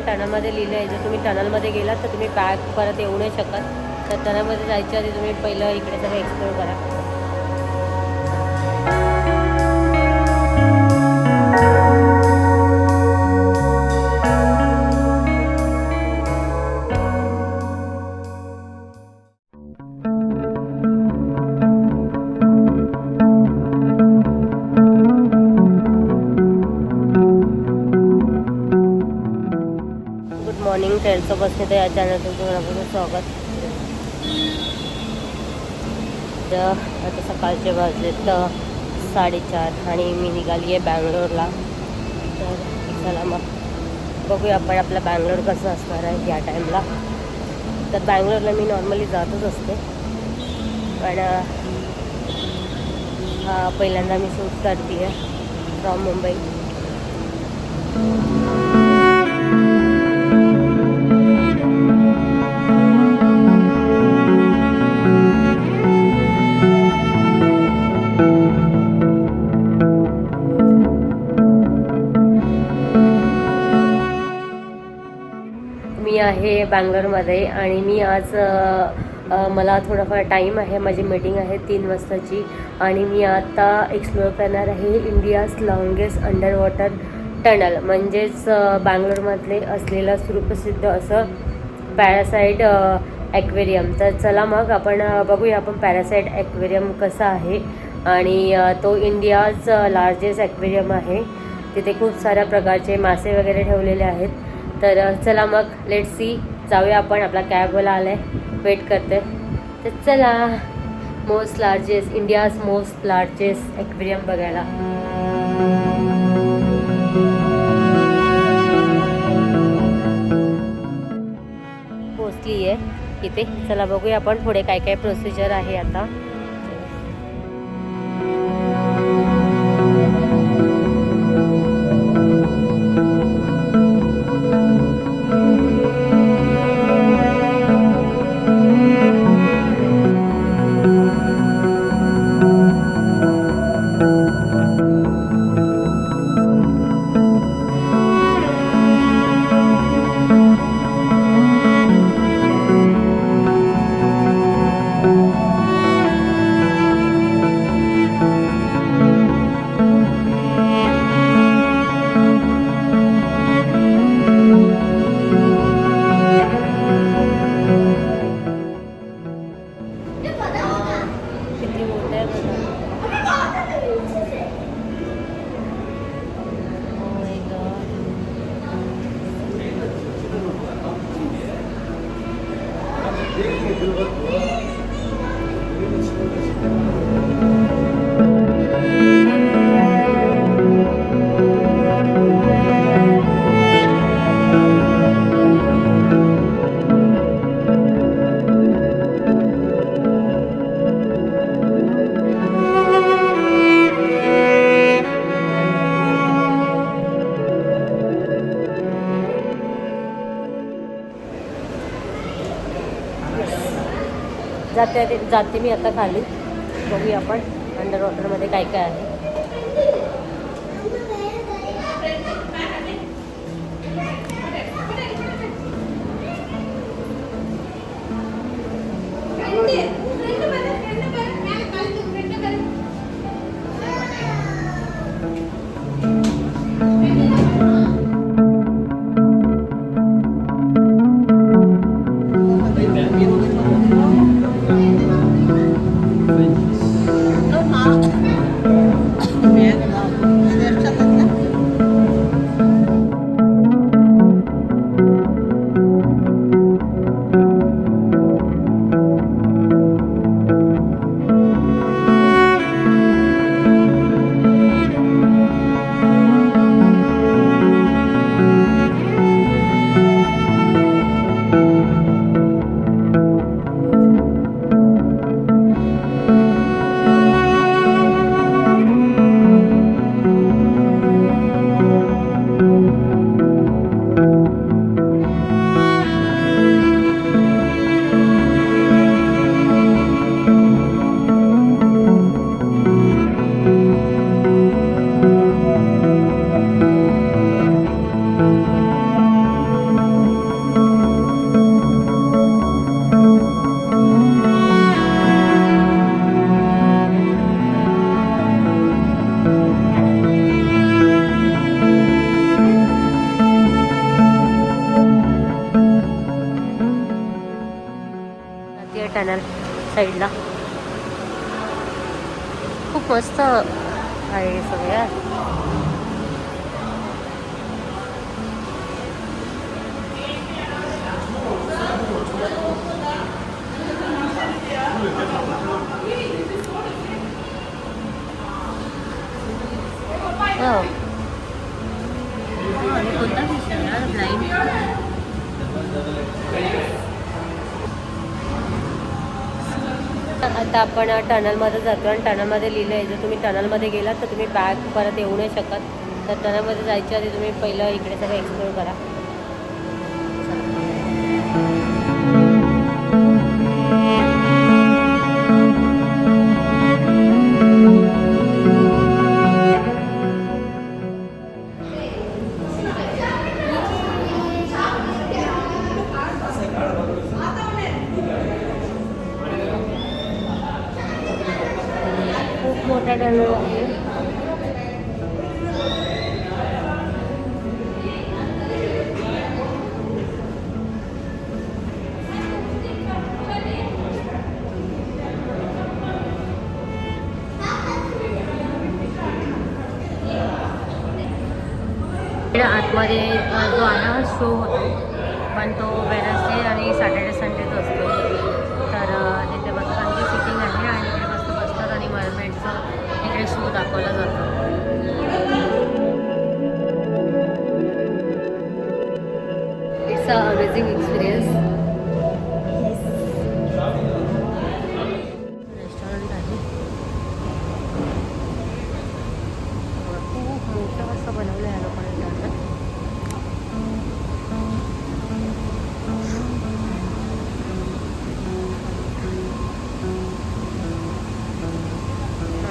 टनलमध्ये लिहिलं आहे, जर तुम्ही टनलमध्ये गेलात तर तुम्ही बॅग परत येऊ नाही शकत. तर टनलमध्ये जायच्या आधी तुम्ही पहिलं इकडे सगळं एक्सप्लोर करा. मॉर्निंग ट्रेलचं बसणे तर या चॅनल तुमचं मनापासून स्वागत. तर आता सकाळचे वाजलेत 4:30 आणि मी निघाली आहे बँगलोरला. तर चला मग बघूया आपण आपला बँगलोर कसं असणार आहे या टाईमला. तर बँगलोरला मी नॉर्मली जातच असते, पण हा पहिल्यांदा मी शूट करते आहे फ्रॉम मुंबई. मी आहे बँगलोरमध्ये आणि मी आज मला थोडाफार टाईम आहे. माझी मीटिंग आहे 3 वाजताची आणि मी आता एक्सप्लोअर करणार आहे India's longest under water tunnel, म्हणजेच बँगलोरमधले असलेलं सुप्रसिद्ध असं पॅरासाईट ॲक्वेरियम. तर चला मग आपण बघूया आपण पॅरासाईट ॲक्वेरियम कसा आहे. आणि तो इंडियाज लार्जेस्ट ॲक्वेरियम आहे. तिथे खूप साऱ्या प्रकारचे मासे वगैरे ठेवलेले आहेत. तर चला मग लेट्स सी, जाऊया आपण. आपला कॅबवाला आला आहे, वेट करते. तर चला इंडियाज मोस्ट लार्जेस्ट ॲक्वेरियम बघायला. पोचली आहे इथे. चला बघूया आपण पुढे काय काय प्रोसिजर आहे आता. जाते मी आता खाली. बघूया आपण अंडर वॉटरमध्ये काय काय आहे. वरती आहे टनल साईडला. खूप मस्त आहे सगळं. कोणता विषय ब्लाइंड. आता आपण टनलमध्ये जातो आणि टनलमध्ये लिहिलं आहे, जर तुम्ही टनलमध्ये गेलात तर तुम्ही बॅग परत येऊ नाही शकत. तर टनलमध्ये जायच्या आधी तुम्ही पहिलं इकडे सगळं एक्सप्लोर करा. खूप मोठा टनल आहे. आतमध्ये जो आहे हा शो होतो, पण तो वेडनेसडे आणि सॅटर्डे संडेच असतो. तर तिथे बसतांची सिटिंग आहे आणि इकडे मस्त बसतात आणि मरमेडचं इकडे शो दाखवला जातो. It's a amazing experience. Restaurant आहे, खूप मोठं असं बनवलं आहे लोकांनी.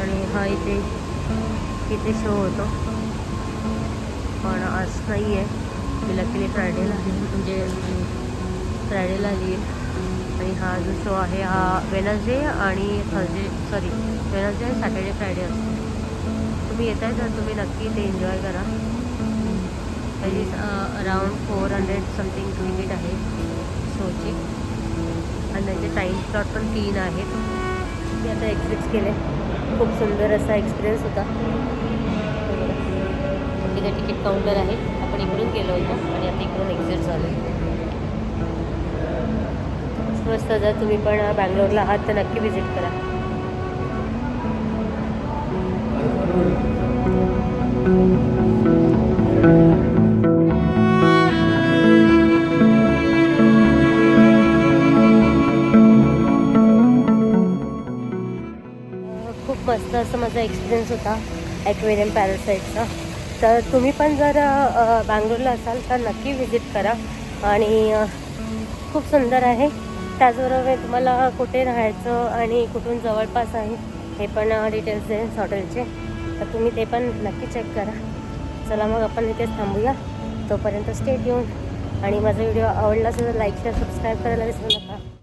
आणि हा इथे शो होतो, पण आज नाही आहे. लकीली फ्रायडेला आहे, म्हणजे फ्रायडेला येईल. आणि हा जो शो आहे हा वेनसडे आणि वेनसडे आणि सॅटर्डे फ्रायडे असतो. तुम्ही येत आहे तर तुम्ही नक्की ते एन्जॉय करा. त्याची अराउंड 400 समथिंग तिकीट आहे शोची आणि त्याचे टाईम स्लॉट पण 3 आहेत. मी आता एक्झिट केले. खूप सुंदर असा एक्सपिरियन्स होता. तिथे तिकीट काउंटर आहे, आपण इकडून गेलो होतो आणि आता इकडून एक्झिट झालो. मस्त. जर तुम्ही पण बँगलोरला आहात तर नक्की व्हिजिट करा. खूप मस्त असं माझा एक्सपिरियन्स होता ॲक्वेरियम पॅरासाईटचा. तर तुम्ही पण जर बँगलोरला असाल तर नक्की व्हिजिट करा आणि खूप सुंदर आहे. त्याचबरोबर तुम्हाला कुठे राहायचं आणि कुठून जवळपास आहे हे पण डिटेल्स आहे हॉटेलचे, तर तुम्ही ते पण नक्की चेक करा. चला मग आपण इथेच थांबूया. तोपर्यंत स्टे ट्यून. आणि माझा व्हिडिओ आवडला असेल तर लाईक शेअर सबस्क्राईब करायला विसरू नका.